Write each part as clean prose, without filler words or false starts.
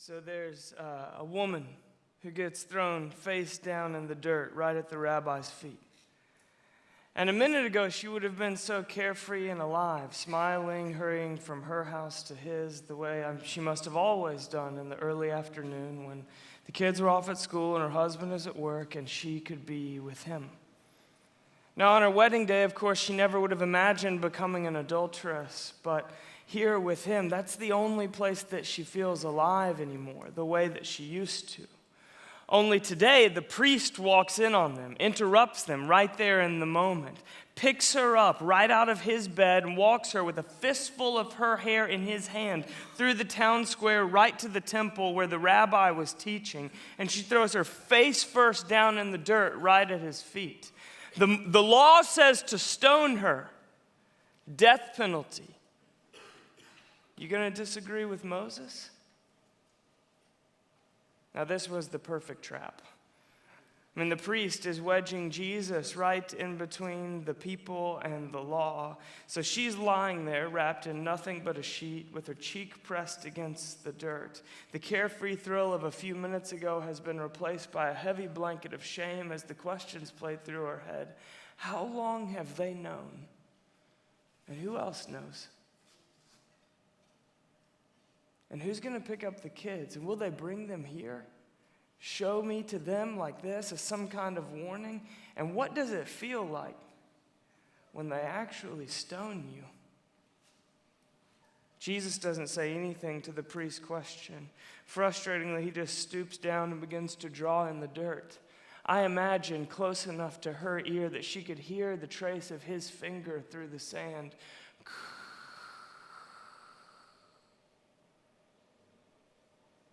So there's a woman who gets thrown face down in the dirt right at the rabbi's feet. And a minute ago, she would have been so carefree and alive, smiling, hurrying from her house to his, the way she must have always done in the early afternoon when the kids were off at school and her husband is at work and she could be with him. Now, on her wedding day, of course, she never would have imagined becoming an adulteress, but here with him, that's the only place that she feels alive anymore, the way that she used to. Only today, the priest walks in on them, interrupts them right there in the moment, picks her up right out of his bed and walks her with a fistful of her hair in his hand through the town square right to the temple where the rabbi was teaching, and she throws her face first down in the dirt right at his feet. The law says to stone her, death penalty. You going to disagree with Moses? Now, this was the perfect trap. I mean, the priest is wedging Jesus right in between the people and the law. So she's lying there, wrapped in nothing but a sheet, with her cheek pressed against the dirt. The carefree thrill of a few minutes ago has been replaced by a heavy blanket of shame as the questions played through her head. How long have they known? And who else knows? And who's going to pick up the kids? And will they bring them here? Show me to them like this as some kind of warning? And what does it feel like when they actually stone you? Jesus doesn't say anything to the priest's question. Frustratingly, he just stoops down and begins to draw in the dirt. I imagine close enough to her ear that she could hear the trace of his finger through the sand.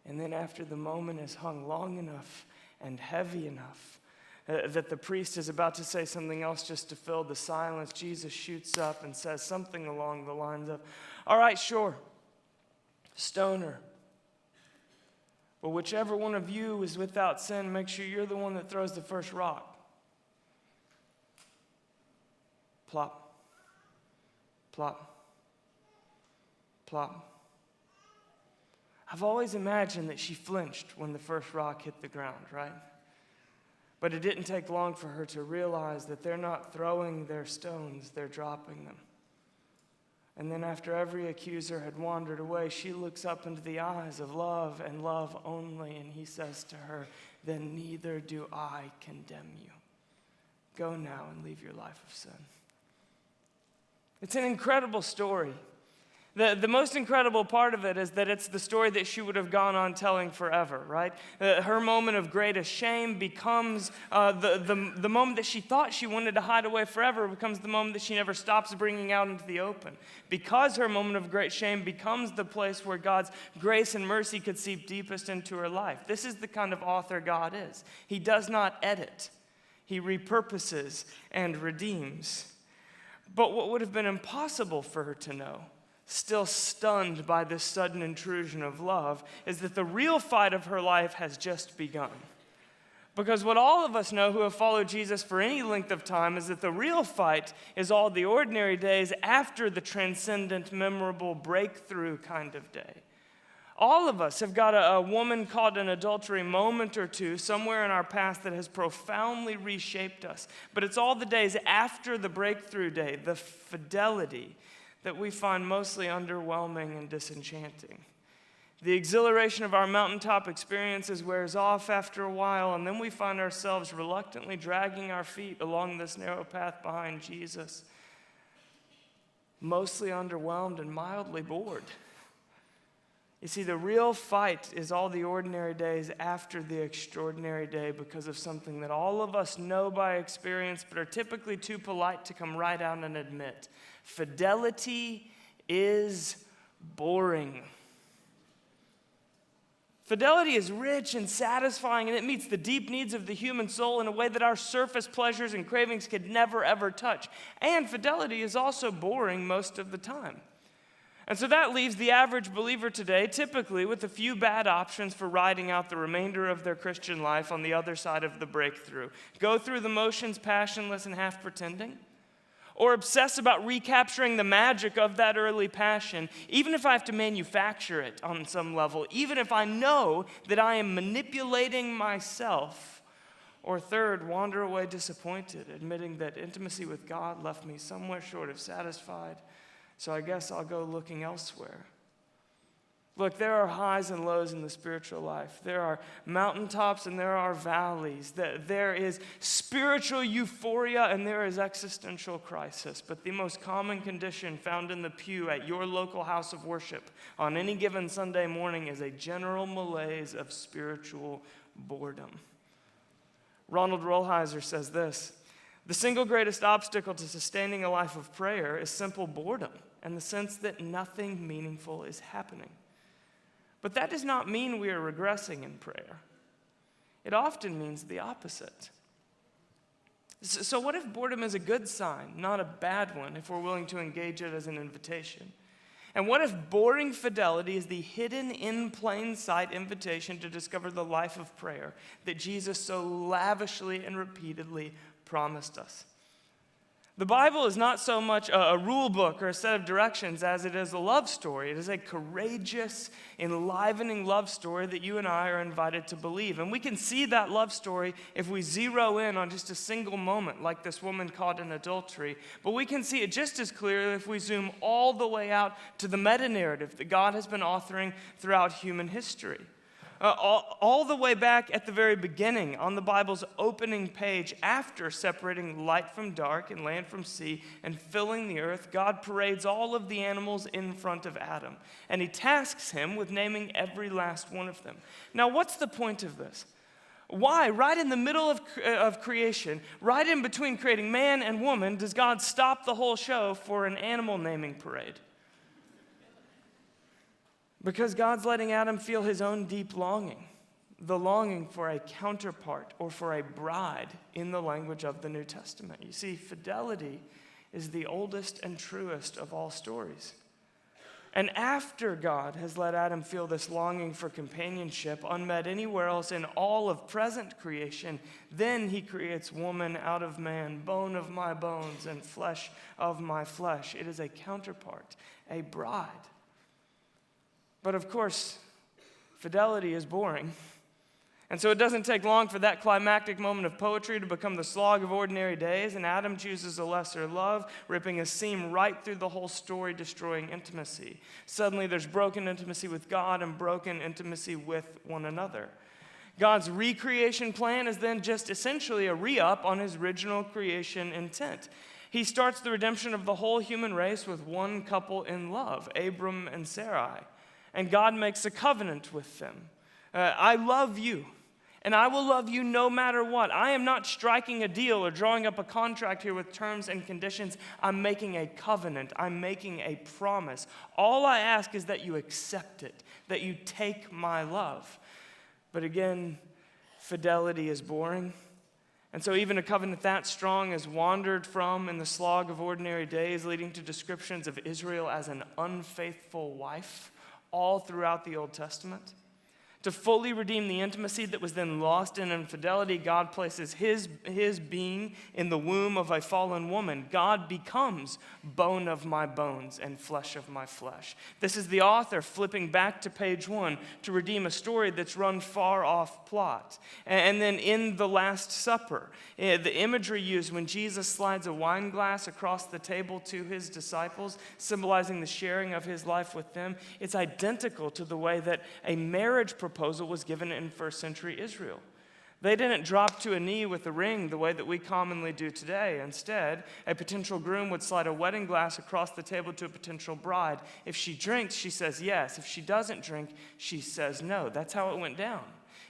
And then after the moment is hung long enough and heavy enough that the priest is about to say something else just to fill the silence, Jesus shoots up and says something along the lines of, all right, sure, stone her. But whichever one of you is without sin, make sure you're the one that throws the first rock. Plop, plop, plop. I've always imagined that she flinched when the first rock hit the ground, right? But it didn't take long for her to realize that they're not throwing their stones, they're dropping them. And then after every accuser had wandered away, she looks up into the eyes of love and love only, and he says to her, then neither do I condemn you. Go now and leave your life of sin. It's an incredible story. The most incredible part of it is that it's the story that she would have gone on telling forever, right? Her moment of greatest shame becomes the moment that she thought she wanted to hide away forever becomes the moment that she never stops bringing out into the open. Because her moment of great shame becomes the place where God's grace and mercy could seep deepest into her life. This is the kind of author God is. He does not edit. He repurposes and redeems. But what would have been impossible for her to know, still stunned by this sudden intrusion of love, is that the real fight of her life has just begun. Because what all of us know who have followed Jesus for any length of time is that the real fight is all the ordinary days after the transcendent, memorable, breakthrough kind of day. All of us have got a woman caught in adultery moment or two somewhere in our past that has profoundly reshaped us. But it's all the days after the breakthrough day, the fidelity, that we find mostly underwhelming and disenchanting. The exhilaration of our mountaintop experiences wears off after a while, and then we find ourselves reluctantly dragging our feet along this narrow path behind Jesus, mostly underwhelmed and mildly bored. You see, the real fight is all the ordinary days after the extraordinary day because of something that all of us know by experience but are typically too polite to come right out and admit. Fidelity is boring. Fidelity is rich and satisfying, and it meets the deep needs of the human soul in a way that our surface pleasures and cravings could never, ever touch. And fidelity is also boring most of the time. And so that leaves the average believer today typically with a few bad options for riding out the remainder of their Christian life on the other side of the breakthrough. Go through the motions passionless and half pretending, or obsess about recapturing the magic of that early passion, even if I have to manufacture it on some level, even if I know that I am manipulating myself. Or third, wander away disappointed, admitting that intimacy with God left me somewhere short of satisfied, so I guess I'll go looking elsewhere. Look, there are highs and lows in the spiritual life. There are mountaintops and there are valleys. There is spiritual euphoria and there is existential crisis. But the most common condition found in the pew at your local house of worship on any given Sunday morning is a general malaise of spiritual boredom. Ronald Rolheiser says this: the single greatest obstacle to sustaining a life of prayer is simple boredom and the sense that nothing meaningful is happening. But that does not mean we are regressing in prayer. It often means the opposite. So what if boredom is a good sign, not a bad one, if we're willing to engage it as an invitation? And what if boring fidelity is the hidden in plain sight invitation to discover the life of prayer that Jesus so lavishly and repeatedly promised us? The Bible is not so much a rule book or a set of directions as it is a love story. It is a courageous, enlivening love story that you and I are invited to believe. And we can see that love story if we zero in on just a single moment, like this woman caught in adultery. But we can see it just as clearly if we zoom all the way out to the meta-narrative that God has been authoring throughout human history. All the way back at the very beginning, on the Bible's opening page, after separating light from dark and land from sea and filling the earth, God parades all of the animals in front of Adam, and he tasks him with naming every last one of them. Now, what's the point of this? Why, right in the middle of creation, right in between creating man and woman, does God stop the whole show for an animal naming parade? Because God's letting Adam feel his own deep longing, the longing for a counterpart or for a bride in the language of the New Testament. You see, fidelity is the oldest and truest of all stories. And after God has let Adam feel this longing for companionship unmet anywhere else in all of present creation, then he creates woman out of man, bone of my bones and flesh of my flesh. It is a counterpart, a bride. But of course, fidelity is boring. And so it doesn't take long for that climactic moment of poetry to become the slog of ordinary days, and Adam chooses a lesser love, ripping a seam right through the whole story, destroying intimacy. Suddenly there's broken intimacy with God and broken intimacy with one another. God's recreation plan is then just essentially a re-up on his original creation intent. He starts the redemption of the whole human race with one couple in love, Abram and Sarai. And God makes a covenant with them. I love you, and I will love you no matter what. I am not striking a deal or drawing up a contract here with terms and conditions. I'm making a covenant. I'm making a promise. All I ask is that you accept it, that you take my love. But again, fidelity is boring. And so even a covenant that strong is wandered from in the slog of ordinary days, leading to descriptions of Israel as an unfaithful wife all throughout the Old Testament. To fully redeem the intimacy that was then lost in infidelity, God places his being in the womb of a fallen woman. God becomes bone of my bones and flesh of my flesh. This is the author flipping back to page 1 to redeem a story that's run far off plot. And then in the Last Supper, the imagery used when Jesus slides a wine glass across the table to his disciples, symbolizing the sharing of his life with them, it's identical to the way that a marriage proposal was given in first century Israel. They didn't drop to a knee with a ring the way that we commonly do today. Instead, a potential groom would slide a wedding glass across the table to a potential bride. If she drinks, she says yes. If she doesn't drink, she says no. That's how it went down.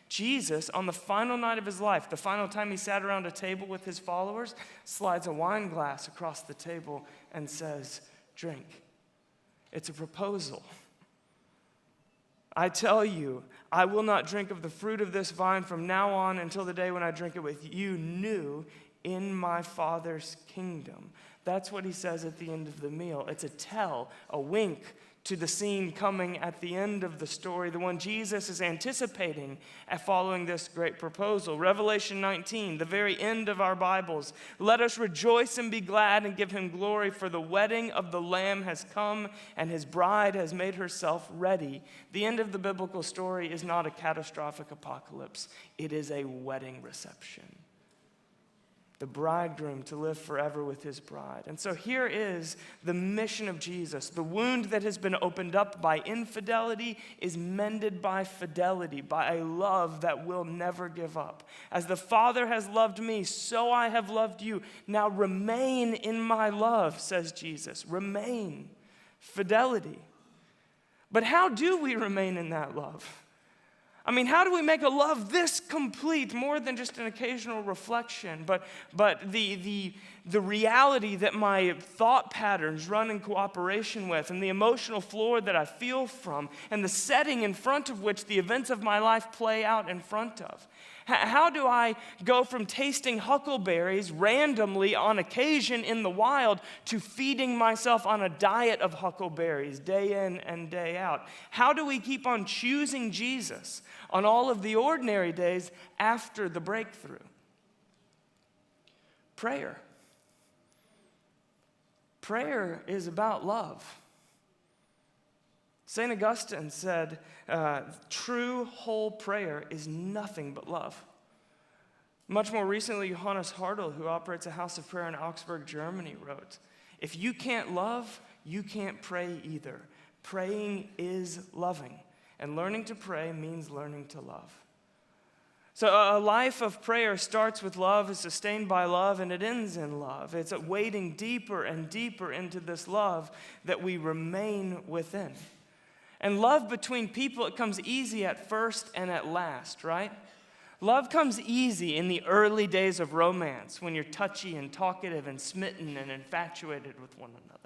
Jesus, on the final night of his life, the final time he sat around a table with his followers, slides a wine glass across the table and says, drink. It's a proposal. I tell you, I will not drink of the fruit of this vine from now on until the day when I drink it with you new in my Father's kingdom. That's what he says at the end of the meal. It's a tell, a wink to the scene coming at the end of the story, the one Jesus is anticipating following this great proposal. Revelation 19, the very end of our Bibles. Let us rejoice and be glad and give him glory, for the wedding of the Lamb has come and his bride has made herself ready. The end of the biblical story is not a catastrophic apocalypse. It is a wedding reception. The bridegroom to live forever with his bride. And so here is the mission of Jesus. The wound that has been opened up by infidelity is mended by fidelity, by a love that will never give up. As the Father has loved me, so I have loved you. Now remain in my love, says Jesus. Remain. Fidelity. But how do we remain in that love? I mean, how do we make a love this complete, more than just an occasional reflection, but the reality that my thought patterns run in cooperation with, and the emotional floor that I feel from, and the setting in front of which the events of my life play out in front of? How do I go from tasting huckleberries randomly on occasion in the wild to feeding myself on a diet of huckleberries day in and day out? How do we keep on choosing Jesus on all of the ordinary days after the breakthrough? Prayer. Prayer is about love. St. Augustine said, true whole prayer is nothing but love. Much more recently, Johannes Hartl, who operates a house of prayer in Augsburg, Germany, wrote, if you can't love, you can't pray either. Praying is loving, and learning to pray means learning to love. So a life of prayer starts with love, is sustained by love, and it ends in love. It's wading deeper and deeper into this love that we remain within. And love between people, it comes easy at first and at last, right? Love comes easy in the early days of romance, when you're touchy and talkative and smitten and infatuated with one another.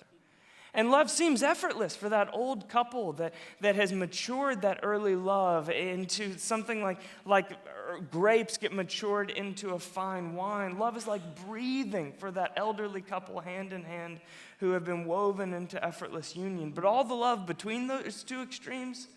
And love seems effortless for that old couple that has matured that early love into something like grapes get matured into a fine wine. Love is like breathing for that elderly couple hand in hand who have been woven into effortless union. But all the love between those two extremes,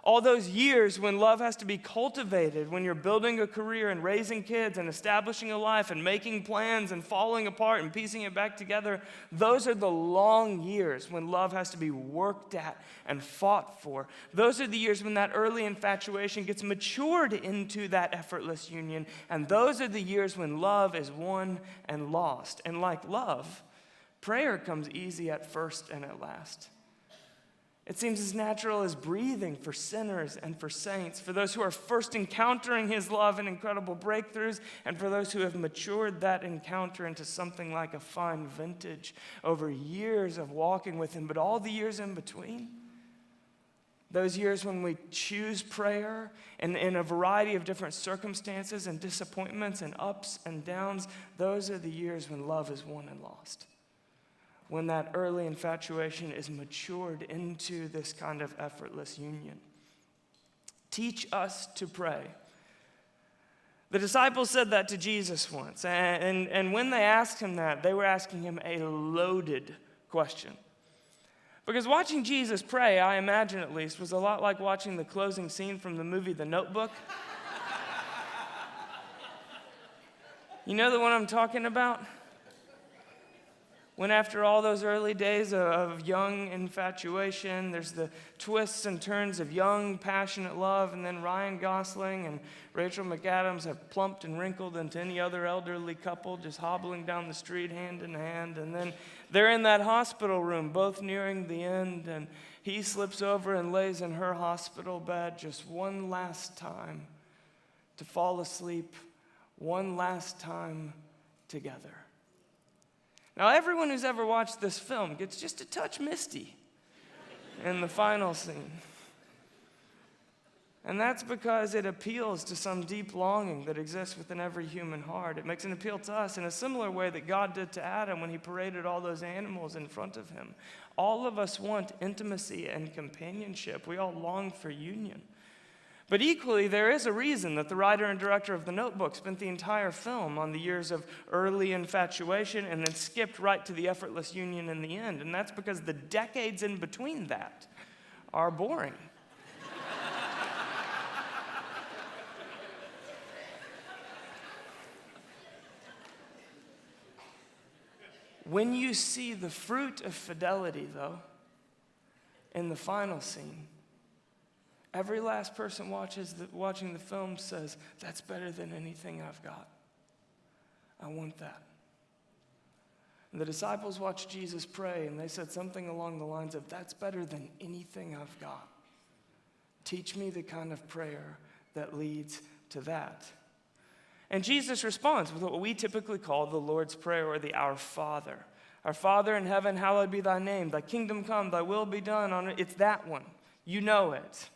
all those years when love has to be cultivated, when you're building a career and raising kids and establishing a life and making plans and falling apart and piecing it back together, those are the long years when love has to be worked at and fought for. Those are the years when that early infatuation gets matured into that effortless union. And those are the years when love is won and lost. And like love, prayer comes easy at first and at last. It seems as natural as breathing for sinners and for saints, for those who are first encountering his love in incredible breakthroughs, and for those who have matured that encounter into something like a fine vintage over years of walking with him. But all the years in between, those years when we choose prayer and in a variety of different circumstances and disappointments and ups and downs, those are the years when love is won and lost. When that early infatuation is matured into this kind of effortless union. Teach us to pray. The disciples said that to Jesus once, and when they asked him that, they were asking him a loaded question. Because watching Jesus pray, I imagine at least, was a lot like watching the closing scene from the movie The Notebook. You know the one I'm talking about? When after all those early days of young infatuation, there's the twists and turns of young, passionate love, and then Ryan Gosling and Rachel McAdams have plumped and wrinkled into any other elderly couple, just hobbling down the street hand in hand, and then they're in that hospital room, both nearing the end, and he slips over and lays in her hospital bed just one last time to fall asleep, one last time together. Now, everyone who's ever watched this film gets just a touch misty in the final scene. And that's because it appeals to some deep longing that exists within every human heart. It makes an appeal to us in a similar way that God did to Adam when he paraded all those animals in front of him. All of us want intimacy and companionship. We all long for union. But equally, there is a reason that the writer and director of The Notebook spent the entire film on the years of early infatuation and then skipped right to the effortless union in the end. And that's because the decades in between that are boring. When you see the fruit of fidelity, though, in the final scene, every last person watching the film says, "That's better than anything I've got. I want that." And the disciples watched Jesus pray, and they said something along the lines of, "That's better than anything I've got. Teach me the kind of prayer that leads to that." And Jesus responds with what we typically call the Lord's Prayer, or the Our Father. Our Father in heaven, hallowed be thy name. Thy kingdom come, thy will be done on earth. It's that one. You know it.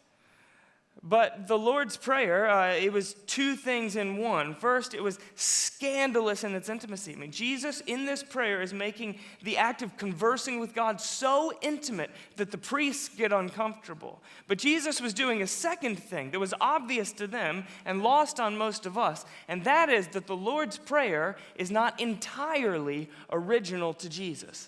But the Lord's Prayer, it was two things in one. First, it was scandalous in its intimacy. I mean, Jesus in this prayer is making the act of conversing with God so intimate that the priests get uncomfortable. But Jesus was doing a second thing that was obvious to them and lost on most of us, and that is that the Lord's Prayer is not entirely original to Jesus.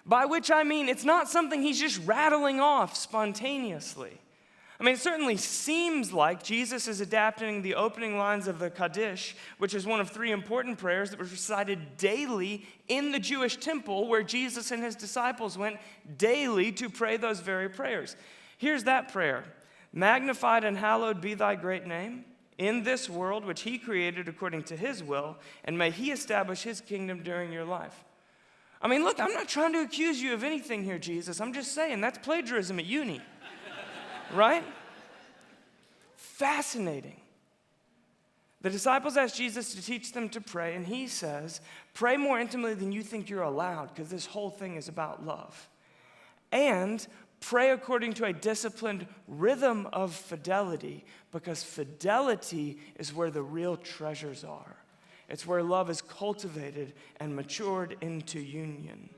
By which I mean it's not something he's just rattling off spontaneously. I mean, it certainly seems like Jesus is adapting the opening lines of the Kaddish, which is one of three important prayers that was recited daily in the Jewish temple, where Jesus and his disciples went daily to pray those very prayers. Here's that prayer. "Magnified and hallowed be thy great name in this world which he created according to his will, and may he establish his kingdom during your life." I mean, look, I'm not trying to accuse you of anything here, Jesus. I'm just saying that's plagiarism at uni, right? Fascinating. The disciples asked Jesus to teach them to pray, and he says, pray more intimately than you think you're allowed, because this whole thing is about love. And pray according to a disciplined rhythm of fidelity, because fidelity is where the real treasures are. It's where love is cultivated and matured into union.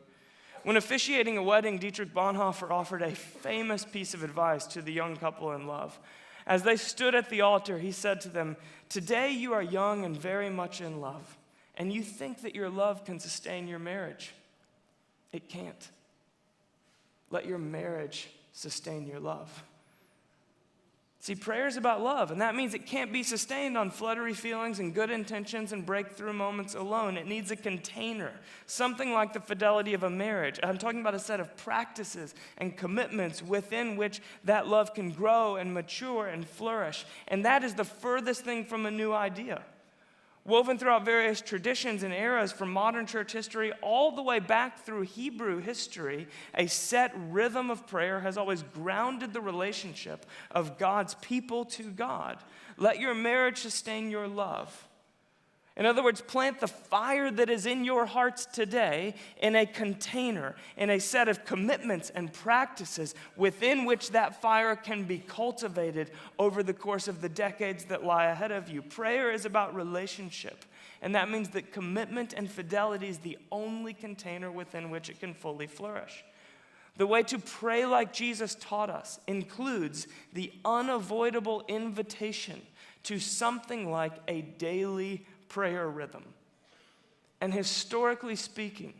When officiating a wedding, Dietrich Bonhoeffer offered a famous piece of advice to the young couple in love. As they stood at the altar, he said to them, "Today you are young and very much in love, and you think that your love can sustain your marriage. It can't. Let your marriage sustain your love." See, prayer is about love, and that means it can't be sustained on fluttery feelings and good intentions and breakthrough moments alone. It needs a container, something like the fidelity of a marriage. I'm talking about a set of practices and commitments within which that love can grow and mature and flourish. And that is the furthest thing from a new idea. Woven throughout various traditions and eras from modern church history all the way back through Hebrew history, a set rhythm of prayer has always grounded the relationship of God's people to God. Let your marriage sustain your love. In other words, plant the fire that is in your hearts today in a container, in a set of commitments and practices within which that fire can be cultivated over the course of the decades that lie ahead of you. Prayer is about relationship, and that means that commitment and fidelity is the only container within which it can fully flourish. The way to pray like Jesus taught us includes the unavoidable invitation to something like a daily prayer rhythm. And historically speaking,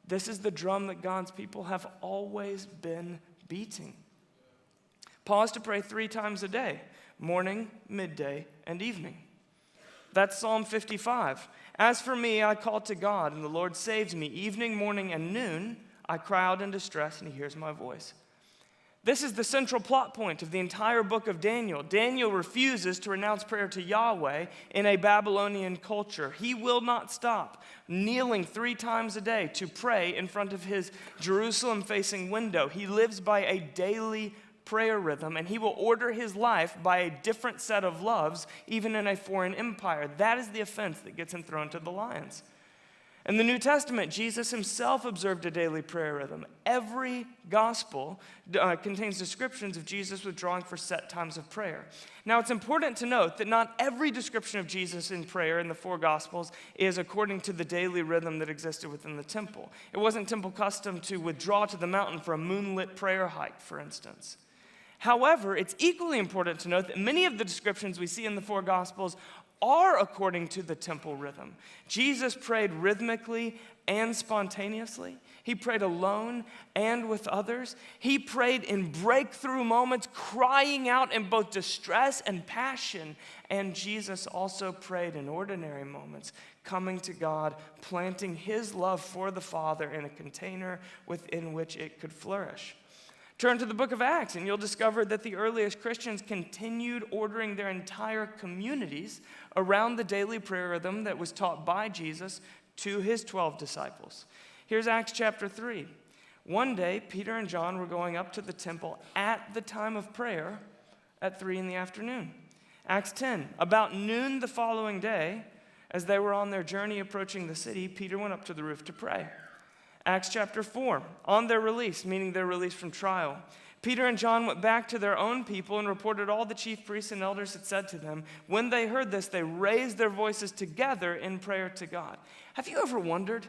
this is the drum that God's people have always been beating. Pause to pray 3 times a day, morning, midday, and evening. That's Psalm 55. As for me, I call to God, and the Lord saves me. Evening, morning, and noon, I cry out in distress, and he hears my voice. This is the central plot point of the entire book of Daniel. Daniel refuses to renounce prayer to Yahweh in a Babylonian culture. He will not stop kneeling 3 times a day to pray in front of his Jerusalem-facing window. He lives by a daily prayer rhythm, and he will order his life by a different set of loves, even in a foreign empire. That is the offense that gets him thrown to the lions. In the New Testament, Jesus himself observed a daily prayer rhythm. Every gospel contains descriptions of Jesus withdrawing for set times of prayer. Now, it's important to note that not every description of Jesus in prayer in the four gospels is according to the daily rhythm that existed within the temple. It wasn't temple custom to withdraw to the mountain for a moonlit prayer hike, for instance. However, it's equally important to note that many of the descriptions we see in the four gospels are according to the temple rhythm. Jesus prayed rhythmically and spontaneously. He prayed alone and with others. He prayed in breakthrough moments, crying out in both distress and passion. And Jesus also prayed in ordinary moments, coming to God, planting his love for the Father in a container within which it could flourish. Turn to the book of Acts, and you'll discover that the earliest Christians continued ordering their entire communities around the daily prayer rhythm that was taught by Jesus to his 12 disciples. Here's Acts chapter 3. One day, Peter and John were going up to the temple at the time of prayer at 3 in the afternoon. Acts 10, about noon the following day, as they were on their journey approaching the city, Peter went up to the roof to pray. Acts chapter 4, on their release, meaning their release from trial, Peter and John went back to their own people and reported all the chief priests and elders had said to them. When they heard this, they raised their voices together in prayer to God. Have you ever wondered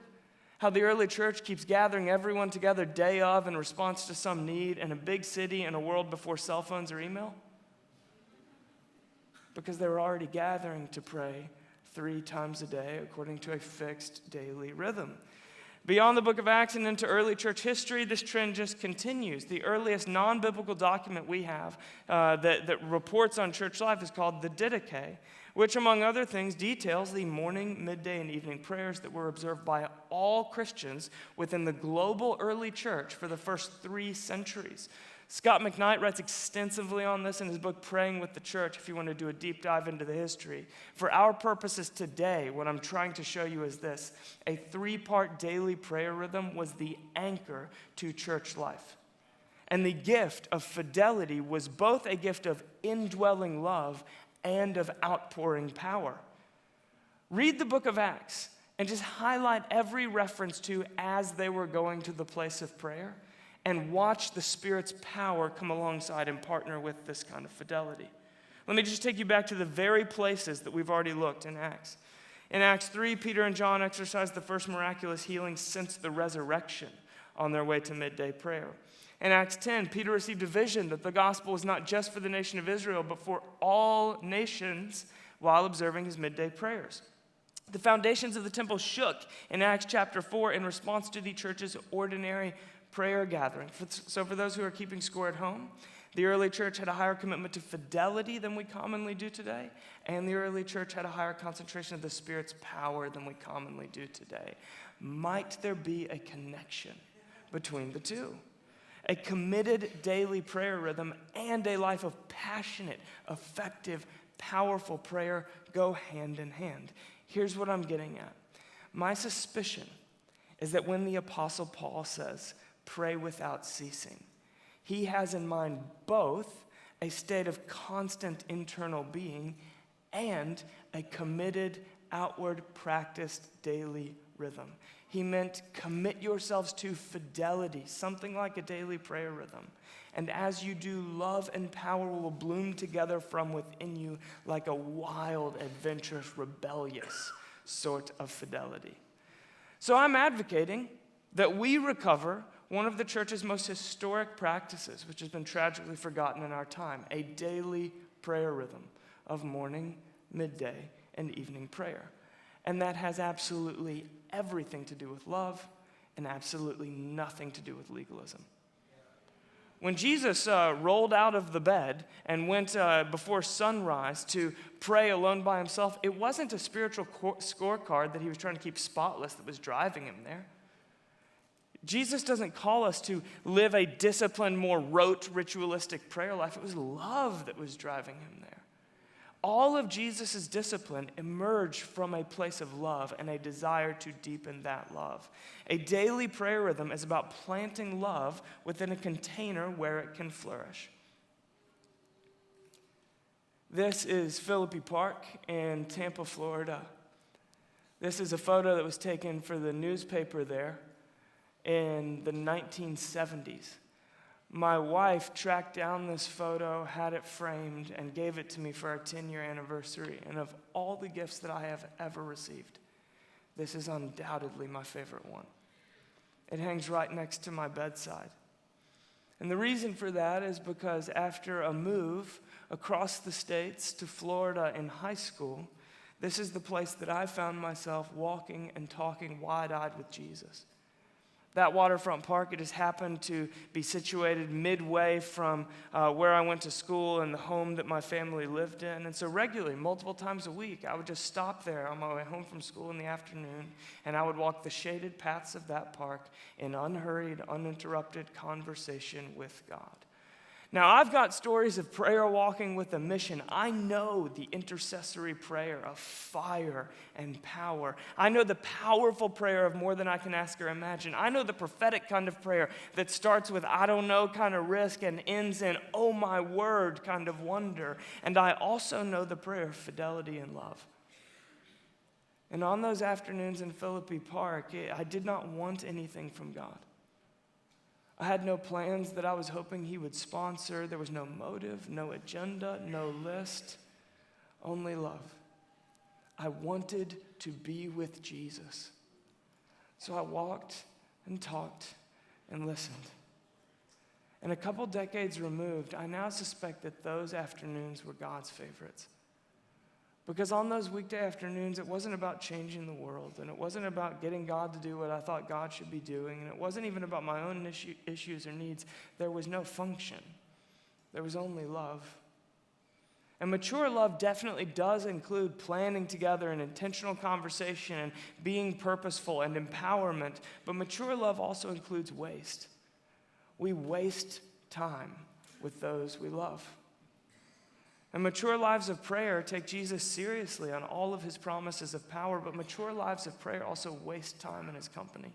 how the early church keeps gathering everyone together day of in response to some need in a big city in a world before cell phones or email? Because they were already gathering to pray 3 times a day according to a fixed daily rhythm. Beyond the book of Acts and into early church history, this trend just continues. The earliest non-biblical document we have that reports on church life is called the Didache, which, among other things, details the morning, midday, and evening prayers that were observed by all Christians within the global early church for the first 3 centuries. Scott McKnight writes extensively on this in his book, Praying with the Church, if you want to do a deep dive into the history. For our purposes today, what I'm trying to show you is this. A 3-part daily prayer rhythm was the anchor to church life. And the gift of fidelity was both a gift of indwelling love and of outpouring power. Read the book of Acts and just highlight every reference to as they were going to the place of prayer, and watch the Spirit's power come alongside and partner with this kind of fidelity. Let me just take you back to the very places that we've already looked in Acts. In Acts 3, Peter and John exercised the first miraculous healing since the resurrection on their way to midday prayer. In Acts 10, Peter received a vision that the gospel was not just for the nation of Israel, but for all nations while observing his midday prayers. The foundations of the temple shook in Acts chapter 4 in response to the church's ordinary prayer gathering. So for those who are keeping score at home, the early church had a higher commitment to fidelity than we commonly do today, and the early church had a higher concentration of the Spirit's power than we commonly do today. Might there be a connection between the two? A committed daily prayer rhythm and a life of passionate, effective, powerful prayer go hand in hand. Here's what I'm getting at. My suspicion is that when the Apostle Paul says, pray without ceasing, he has in mind both a state of constant internal being and a committed, outward, practiced daily rhythm. He meant commit yourselves to fidelity, something like a daily prayer rhythm. And as you do, love and power will bloom together from within you like a wild, adventurous, rebellious sort of fidelity. So I'm advocating that we recover one of the church's most historic practices, which has been tragically forgotten in our time, a daily prayer rhythm of morning, midday, and evening prayer. And that has absolutely everything to do with love and absolutely nothing to do with legalism. When Jesus rolled out of the bed and went before sunrise to pray alone by himself, it wasn't a spiritual scorecard that he was trying to keep spotless that was driving him there. Jesus doesn't call us to live a disciplined, more rote, ritualistic prayer life. It was love that was driving him there. All of Jesus' discipline emerged from a place of love and a desire to deepen that love. A daily prayer rhythm is about planting love within a container where it can flourish. This is Philippi Park in Tampa, Florida. This is a photo that was taken for the newspaper there in the 1970s. My wife tracked down this photo, had it framed, and gave it to me for our 10-year anniversary. And of all the gifts that I have ever received, this is undoubtedly my favorite one. It hangs right next to my bedside. And the reason for that is because after a move across the states to Florida in high school, this is the place that I found myself walking and talking wide-eyed with Jesus. That waterfront park, it has happened to be situated midway from where I went to school and the home that my family lived in. And so regularly, multiple times a week, I would just stop there on my way home from school in the afternoon, and I would walk the shaded paths of that park in unhurried, uninterrupted conversation with God. Now, I've got stories of prayer walking with a mission. I know the intercessory prayer of fire and power. I know the powerful prayer of more than I can ask or imagine. I know the prophetic kind of prayer that starts with I don't know kind of risk and ends in oh my word kind of wonder. And I also know the prayer of fidelity and love. And on those afternoons in Philippi Park, I did not want anything from God. I had no plans that I was hoping he would sponsor. There was no motive, no agenda, no list, only love. I wanted to be with Jesus. So I walked and talked and listened. And a couple decades removed, I now suspect that those afternoons were God's favorites. Because on those weekday afternoons, it wasn't about changing the world, and it wasn't about getting God to do what I thought God should be doing, and it wasn't even about my own issues or needs. There was no function. There was only love. And mature love definitely does include planning together an intentional conversation and being purposeful and empowerment, but mature love also includes waste. We waste time with those we love. And mature lives of prayer take Jesus seriously on all of his promises of power, but mature lives of prayer also waste time in his company.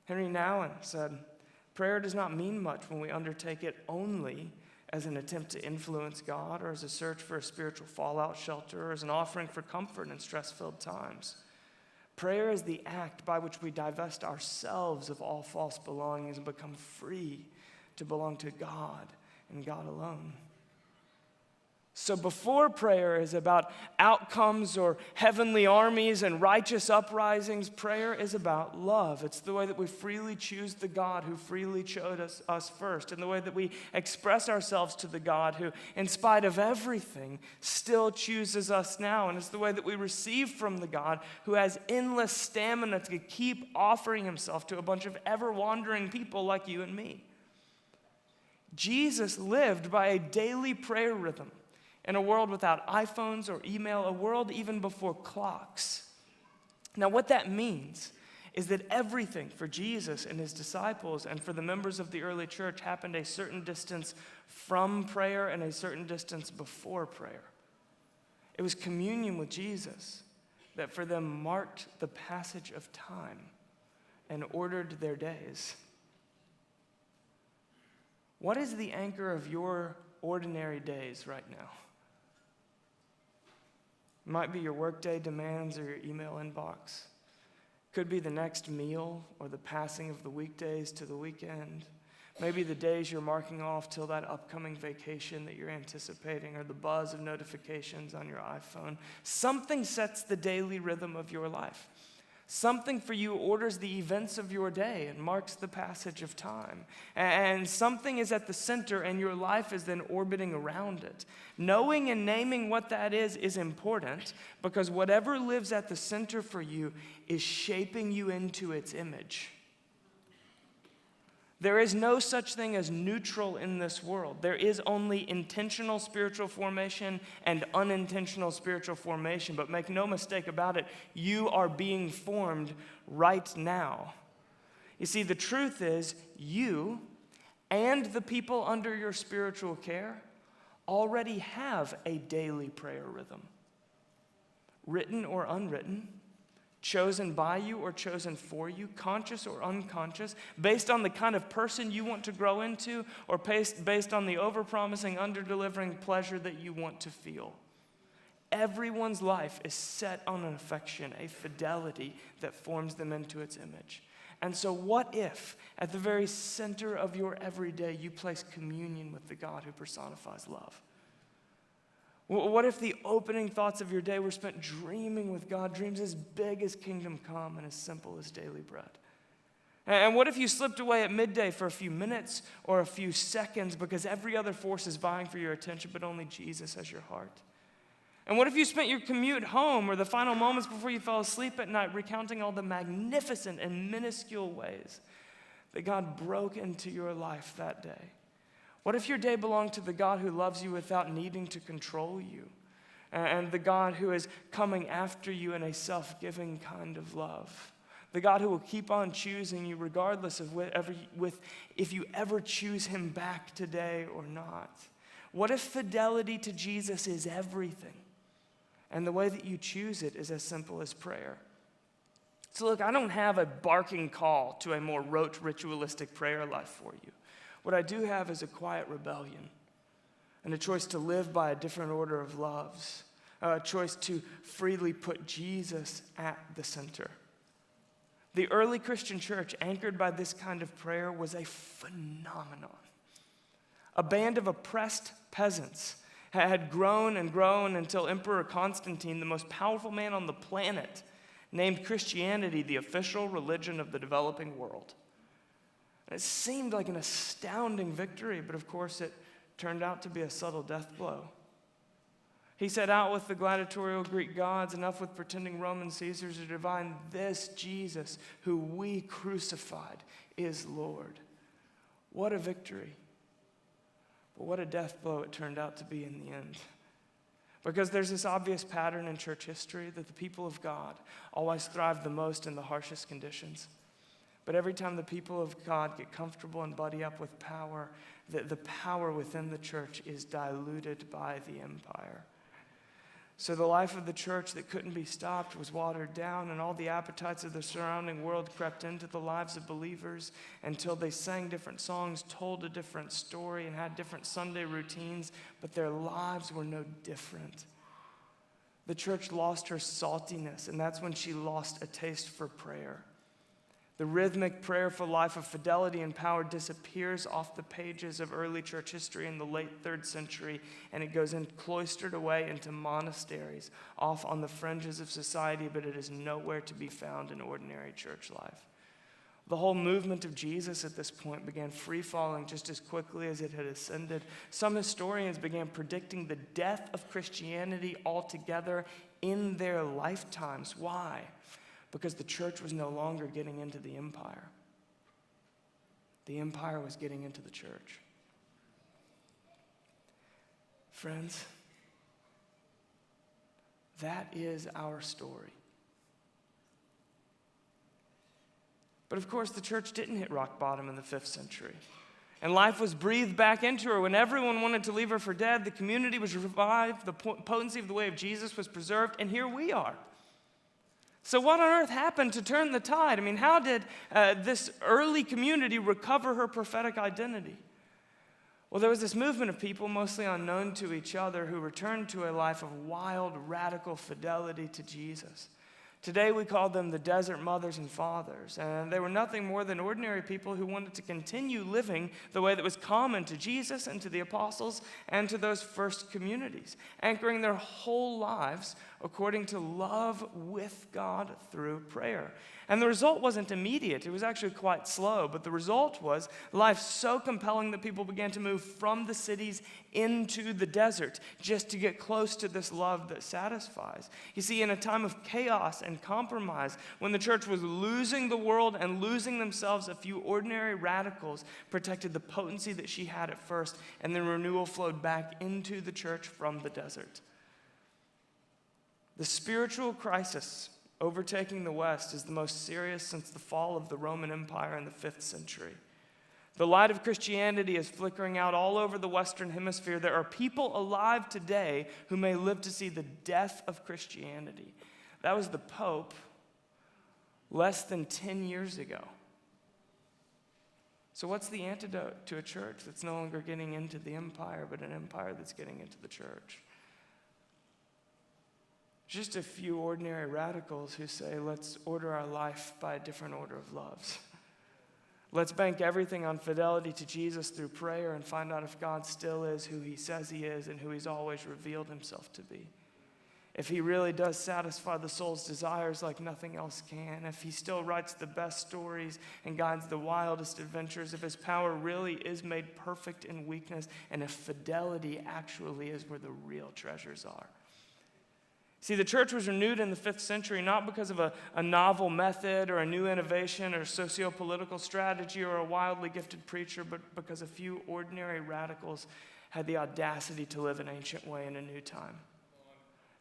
Henry Nouwen said, prayer does not mean much when we undertake it only as an attempt to influence God or as a search for a spiritual fallout shelter or as an offering for comfort in stress-filled times. Prayer is the act by which we divest ourselves of all false belongings and become free to belong to God and God alone. So before prayer is about outcomes or heavenly armies and righteous uprisings, prayer is about love. It's the way that we freely choose the God who freely chose us first, and the way that we express ourselves to the God who, in spite of everything, still chooses us now. And it's the way that we receive from the God who has endless stamina to keep offering himself to a bunch of ever-wandering people like you and me. Jesus lived by a daily prayer rhythm. In a world without iPhones or email, a world even before clocks. Now, what that means is that everything for Jesus and his disciples and for the members of the early church happened a certain distance from prayer and a certain distance before prayer. It was communion with Jesus that for them marked the passage of time and ordered their days. What is the anchor of your ordinary days right now? It might be your workday demands or your email inbox. Could be the next meal or the passing of the weekdays to the weekend. Maybe the days you're marking off till that upcoming vacation that you're anticipating or the buzz of notifications on your iPhone. Something sets the daily rhythm of your life. Something for you orders the events of your day and marks the passage of time. And something is at the center and your life is then orbiting around it. Knowing and naming what that is important because whatever lives at the center for you is shaping you into its image. There is no such thing as neutral in this world. There is only intentional spiritual formation and unintentional spiritual formation. But make no mistake about it, you are being formed right now. You see, the truth is you and the people under your spiritual care already have a daily prayer rhythm, written or unwritten, chosen by you or chosen for you, conscious or unconscious, based on the kind of person you want to grow into or based on the overpromising, underdelivering pleasure that you want to feel. everyone's life is set on an affection, a fidelity that forms them into its image. And so what if, at the very center of your everyday, you place communion with the God who personifies love? What if the opening thoughts of your day were spent dreaming with God, dreams as big as kingdom come and as simple as daily bread? And what if you slipped away at midday for a few minutes or a few seconds because every other force is vying for your attention, but only Jesus has your heart? And what if you spent your commute home or the final moments before you fell asleep at night recounting all the magnificent and minuscule ways that God broke into your life that day? What if your day belonged to the God who loves you without needing to control you, and the God who is coming after you in a self-giving kind of love? The God who will keep on choosing you regardless of if you ever choose him back today or not. What if fidelity to Jesus is everything, and the way that you choose it is as simple as prayer? So look, I don't have a barking call to a more rote ritualistic prayer life for you. What I do have is a quiet rebellion and a choice to live by a different order of loves, a choice to freely put Jesus at the center. The early Christian church, anchored by this kind of prayer, was a phenomenon. A band of oppressed peasants had grown and grown until Emperor Constantine, the most powerful man on the planet, named Christianity the official religion of the developing world. And it seemed like an astounding victory, but of course it turned out to be a subtle death blow. He set out with the gladiatorial Greek gods, enough with pretending Roman Caesars, to divine this Jesus who we crucified is Lord. What a victory. But what a death blow it turned out to be in the end. Because there's this obvious pattern in church history that the people of God always thrive the most in the harshest conditions. But every time the people of God get comfortable and buddy up with power, the power within the church is diluted by the empire. So the life of the church that couldn't be stopped was watered down, and all the appetites of the surrounding world crept into the lives of believers until they sang different songs, told a different story, and had different Sunday routines, but their lives were no different. The church lost her saltiness, and that's when she lost a taste for prayer. The rhythmic, prayerful life of fidelity and power disappears off the pages of early church history in the late 3rd century, and it goes cloistered away into monasteries, off on the fringes of society, but it is nowhere to be found in ordinary church life. The whole movement of Jesus at this point began free-falling just as quickly as it had ascended. Some historians began predicting the death of Christianity altogether in their lifetimes. Why? Because the church was no longer getting into the empire. The empire was getting into the church. Friends, that is our story. But of course, the church didn't hit rock bottom in the 5th century. And life was breathed back into her. When everyone wanted to leave her for dead, the community was revived, the potency of the way of Jesus was preserved, and here we are. So what on earth happened to turn the tide? I mean, how did this early community recover her prophetic identity? Well, there was this movement of people, mostly unknown to each other, who returned to a life of wild, radical fidelity to Jesus. Today we call them the desert mothers and fathers, and they were nothing more than ordinary people who wanted to continue living the way that was common to Jesus and to the apostles and to those first communities, anchoring their whole lives according to love with God through prayer. And the result wasn't immediate. It was actually quite slow, but the result was life so compelling that people began to move from the cities into the desert just to get close to this love that satisfies. You see, in a time of chaos and compromise, when the church was losing the world and losing themselves, a few ordinary radicals protected the potency that she had at first, and then renewal flowed back into the church from the desert. The spiritual crisis overtaking the West is the most serious since the fall of the Roman Empire in the 5th century. The light of Christianity is flickering out all over the Western Hemisphere. There are people alive today who may live to see the death of Christianity. That was the Pope less than 10 years ago. So what's the antidote to a church that's no longer getting into the empire, but an empire that's getting into the church? Just a few ordinary radicals who say, let's order our life by a different order of loves. Let's bank everything on fidelity to Jesus through prayer and find out if God still is who he says he is and who he's always revealed himself to be. If he really does satisfy the soul's desires like nothing else can, if he still writes the best stories and guides the wildest adventures, if his power really is made perfect in weakness, and if fidelity actually is where the real treasures are. See, the church was renewed in the 5th century not because of a novel method or a new innovation or socio-political strategy or a wildly gifted preacher, but because a few ordinary radicals had the audacity to live an ancient way in a new time.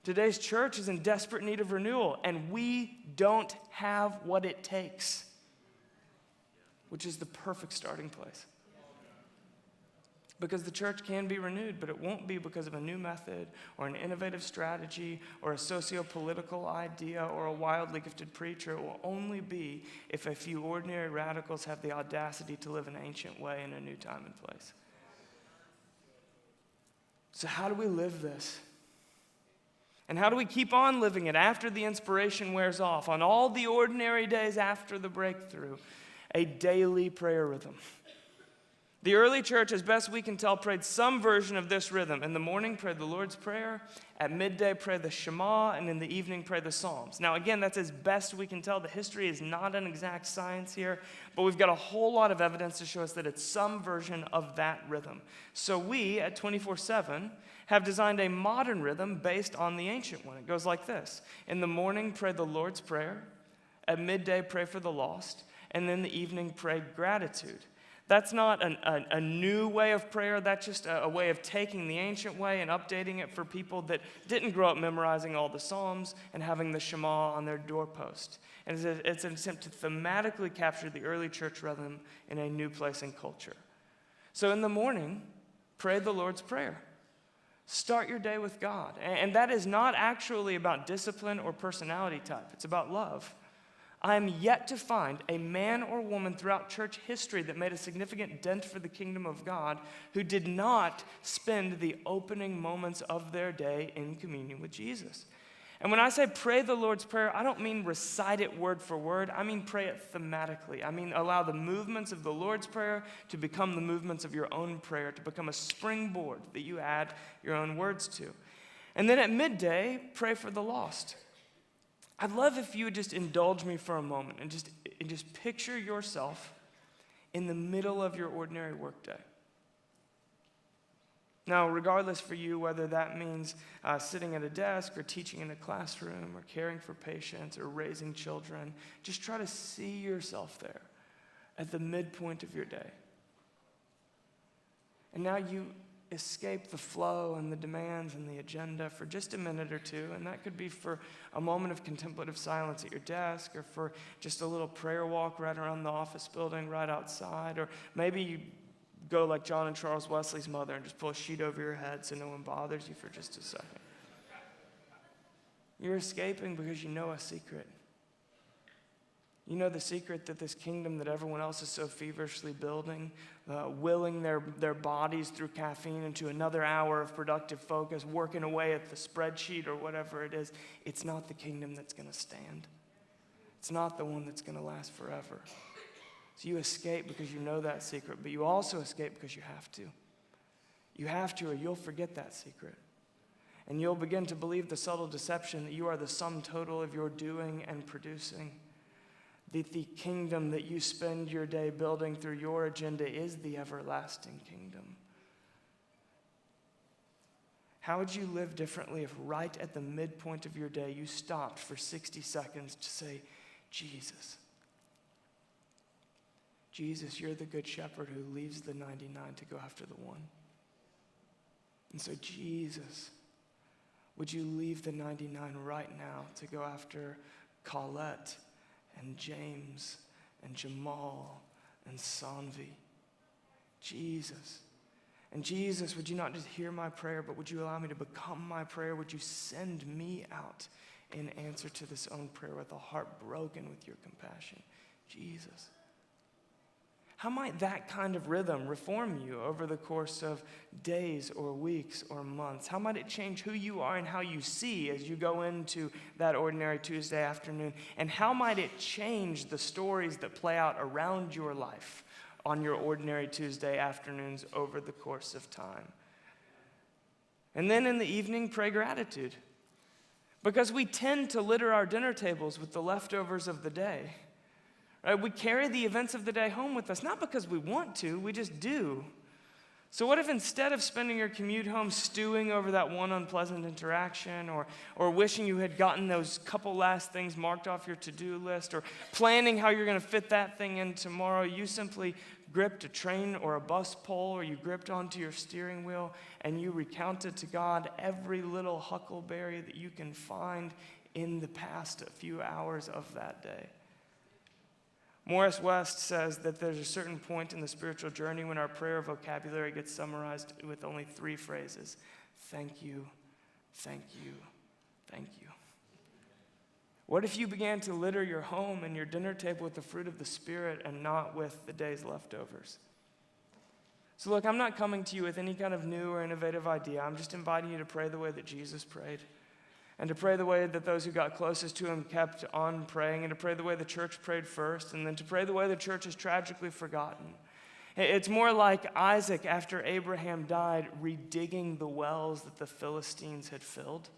Today's church is in desperate need of renewal, and we don't have what it takes, which is the perfect starting place. Because the church can be renewed, but it won't be because of a new method or an innovative strategy or a socio-political idea or a wildly gifted preacher. It will only be if a few ordinary radicals have the audacity to live an ancient way in a new time and place. So how do we live this? And how do we keep on living it after the inspiration wears off, on all the ordinary days after the breakthrough? A daily prayer rhythm. The early church, as best we can tell, prayed some version of this rhythm. In the morning, pray the Lord's Prayer. At midday, pray the Shema. And in the evening, pray the Psalms. Now, again, that's as best we can tell. The history is not an exact science here, but we've got a whole lot of evidence to show us that it's some version of that rhythm. So we, at 24/7, have designed a modern rhythm based on the ancient one. It goes like this. In the morning, pray the Lord's Prayer. At midday, pray for the lost. And in the evening, pray gratitude. That's not a new way of prayer. That's just a way of taking the ancient way and updating it for people that didn't grow up memorizing all the Psalms and having the Shema on their doorpost. And it's an attempt to thematically capture the early church rhythm in a new place and culture. So in the morning, pray the Lord's Prayer. Start your day with God. And that is not actually about discipline or personality type. It's about love. I am yet to find a man or woman throughout church history that made a significant dent for the kingdom of God who did not spend the opening moments of their day in communion with Jesus. And when I say pray the Lord's Prayer, I don't mean recite it word for word. I mean pray it thematically. I mean allow the movements of the Lord's Prayer to become the movements of your own prayer, to become a springboard that you add your own words to. And then at midday, pray for the lost. I'd love if you would just indulge me for a moment and just picture yourself in the middle of your ordinary workday. Now, regardless for you whether that means sitting at a desk or teaching in a classroom or caring for patients or raising children, just try to see yourself there at the midpoint of your day. And now you escape the flow and the demands and the agenda for just a minute or two, and that could be for a moment of contemplative silence at your desk or for just a little prayer walk right around the office building right outside, or maybe you go like John and Charles Wesley's mother and just pull a sheet over your head so no one bothers you for just a second. You're escaping because you know a secret. You know the secret that this kingdom that everyone else is so feverishly building, willing their bodies through caffeine into another hour of productive focus, working away at the spreadsheet or whatever it is, it's not the kingdom that's going to stand. It's not the one that's going to last forever. So you escape because you know that secret, but you also escape because you have to. You have to, or you'll forget that secret. And you'll begin to believe the subtle deception that you are the sum total of your doing and producing. That the kingdom that you spend your day building through your agenda is the everlasting kingdom. How would you live differently if right at the midpoint of your day you stopped for 60 seconds to say, Jesus, Jesus, you're the good shepherd who leaves the 99 to go after the one. And so, Jesus, would you leave the 99 right now to go after Colette and James and Jamal and Sanvi? Jesus. And Jesus, would you not just hear my prayer, but would you allow me to become my prayer? Would you send me out in answer to this own prayer with a heart broken with your compassion? Jesus. How might that kind of rhythm reform you over the course of days or weeks or months? How might it change who you are and how you see as you go into that ordinary Tuesday afternoon? And how might it change the stories that play out around your life on your ordinary Tuesday afternoons over the course of time? And then in the evening, pray gratitude. Because we tend to litter our dinner tables with the leftovers of the day. Right? We carry the events of the day home with us, not because we want to, we just do. So what if instead of spending your commute home stewing over that one unpleasant interaction, or wishing you had gotten those couple last things marked off your to-do list, or planning how you're going to fit that thing in tomorrow, you simply gripped a train or a bus pole, or you gripped onto your steering wheel, and you recounted to God every little huckleberry that you can find in the past a few hours of that day. Morris West says that there's a certain point in the spiritual journey when our prayer vocabulary gets summarized with only 3 phrases: thank you, thank you, thank you. What if you began to litter your home and your dinner table with the fruit of the Spirit and not with the day's leftovers? So look, I'm not coming to you with any kind of new or innovative idea. I'm just inviting you to pray the way that Jesus prayed, and to pray the way that those who got closest to him kept on praying, and to pray the way the church prayed first, and then to pray the way the church is tragically forgotten. It's more like Isaac, after Abraham died, redigging the wells that the Philistines had filled.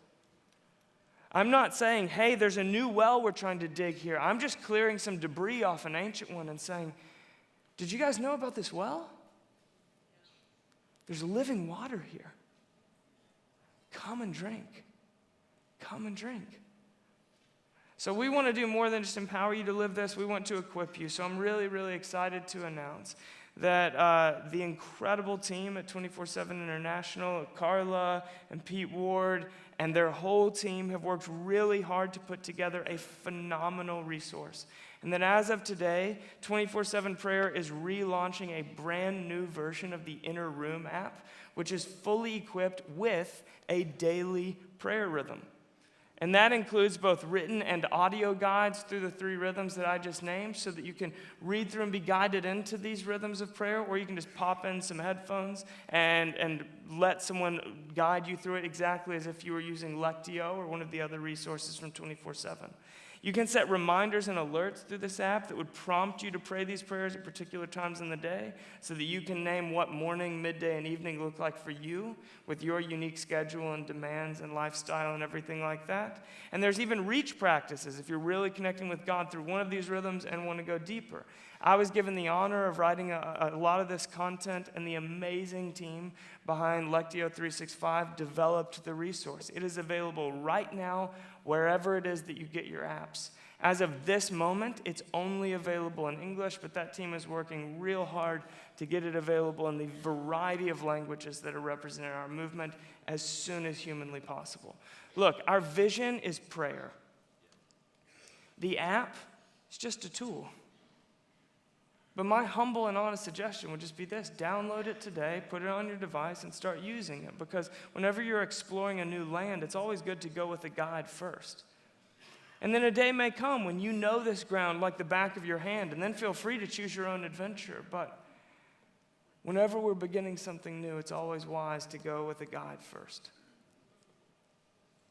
I'm not saying, hey, there's a new well we're trying to dig here. I'm just clearing some debris off an ancient one and saying, did you guys know about this well? There's living water here. Come and drink. Come and drink. So we want to do more than just empower you to live this. We want to equip you. So I'm really, really excited to announce that the incredible team at 24/7 International, Carla and Pete Ward, and their whole team have worked really hard to put together a phenomenal resource. And that as of today, 24/7 Prayer is relaunching a brand new version of the Inner Room app, which is fully equipped with a daily prayer rhythm. And that includes both written and audio guides through the 3 rhythms that I just named, so that you can read through and be guided into these rhythms of prayer, or you can just pop in some headphones and let someone guide you through it exactly as if you were using Lectio or one of the other resources from 24/7. You can set reminders and alerts through this app that would prompt you to pray these prayers at particular times in the day, so that you can name what morning, midday, and evening look like for you with your unique schedule and demands and lifestyle and everything like that. And there's even reach practices if you're really connecting with God through one of these rhythms and want to go deeper. I was given the honor of writing a lot of this content, and the amazing team behind Lectio 365 developed the resource. It is available right now wherever it is that you get your apps. As of this moment, it's only available in English, but that team is working real hard to get it available in the variety of languages that are represented in our movement as soon as humanly possible. Look, our vision is prayer. The app is just a tool. But my humble and honest suggestion would just be this: download it today, put it on your device, and start using it. Because whenever you're exploring a new land, it's always good to go with a guide first. And then a day may come when you know this ground like the back of your hand, and then feel free to choose your own adventure. But whenever we're beginning something new, it's always wise to go with a guide first.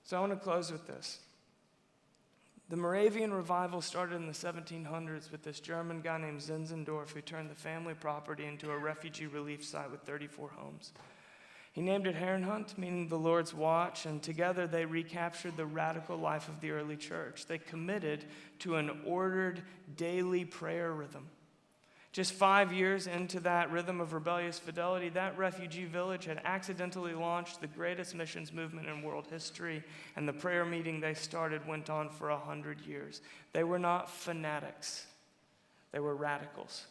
So I want to close with this. The Moravian revival started in the 1700s with this German guy named Zinzendorf, who turned the family property into a refugee relief site with 34 homes. He named it Herrenhut, meaning the Lord's watch, and together they recaptured the radical life of the early church. They committed to an ordered daily prayer rhythm. Just 5 years into that rhythm of rebellious fidelity, that refugee village had accidentally launched the greatest missions movement in world history, and the prayer meeting they started went on for 100 years. They were not fanatics. They were radicals,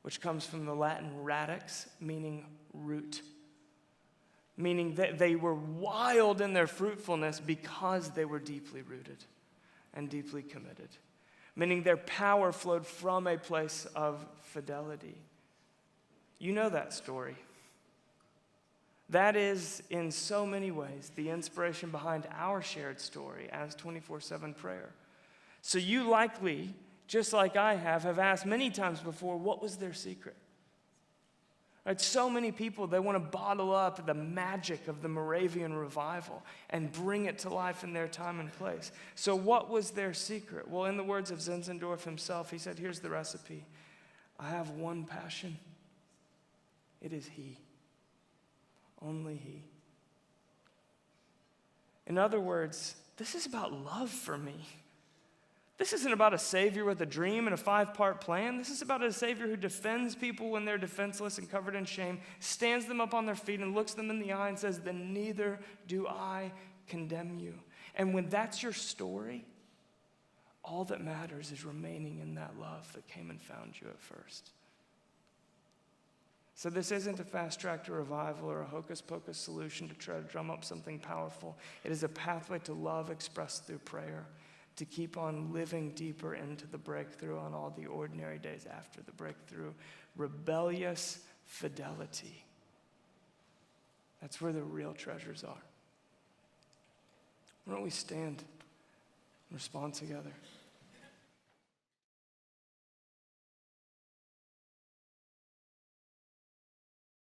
which comes from the Latin radix, meaning root, meaning that they were wild in their fruitfulness because they were deeply rooted and deeply committed. Meaning their power flowed from a place of fidelity. You know that story. That is, in so many ways, the inspiration behind our shared story as 24/7 Prayer. So you likely just like I have asked many times before, what was their secret? Right, so many people, they want to bottle up the magic of the Moravian revival and bring it to life in their time and place. So what was their secret? Well, in the words of Zinzendorf himself, he said, here's the recipe. I have one passion. It is He. Only He. In other words, this is about love for me. This isn't about a Savior with a dream and a 5-part plan. This is about a Savior who defends people when they're defenseless and covered in shame, stands them up on their feet and looks them in the eye and says, then neither do I condemn you. And when that's your story, all that matters is remaining in that love that came and found you at first. So this isn't a fast track to revival or a hocus pocus solution to try to drum up something powerful. It is a pathway to love expressed through prayer, to keep on living deeper into the breakthrough on all the ordinary days after the breakthrough. Rebellious fidelity. That's where the real treasures are. Why don't we stand and respond together?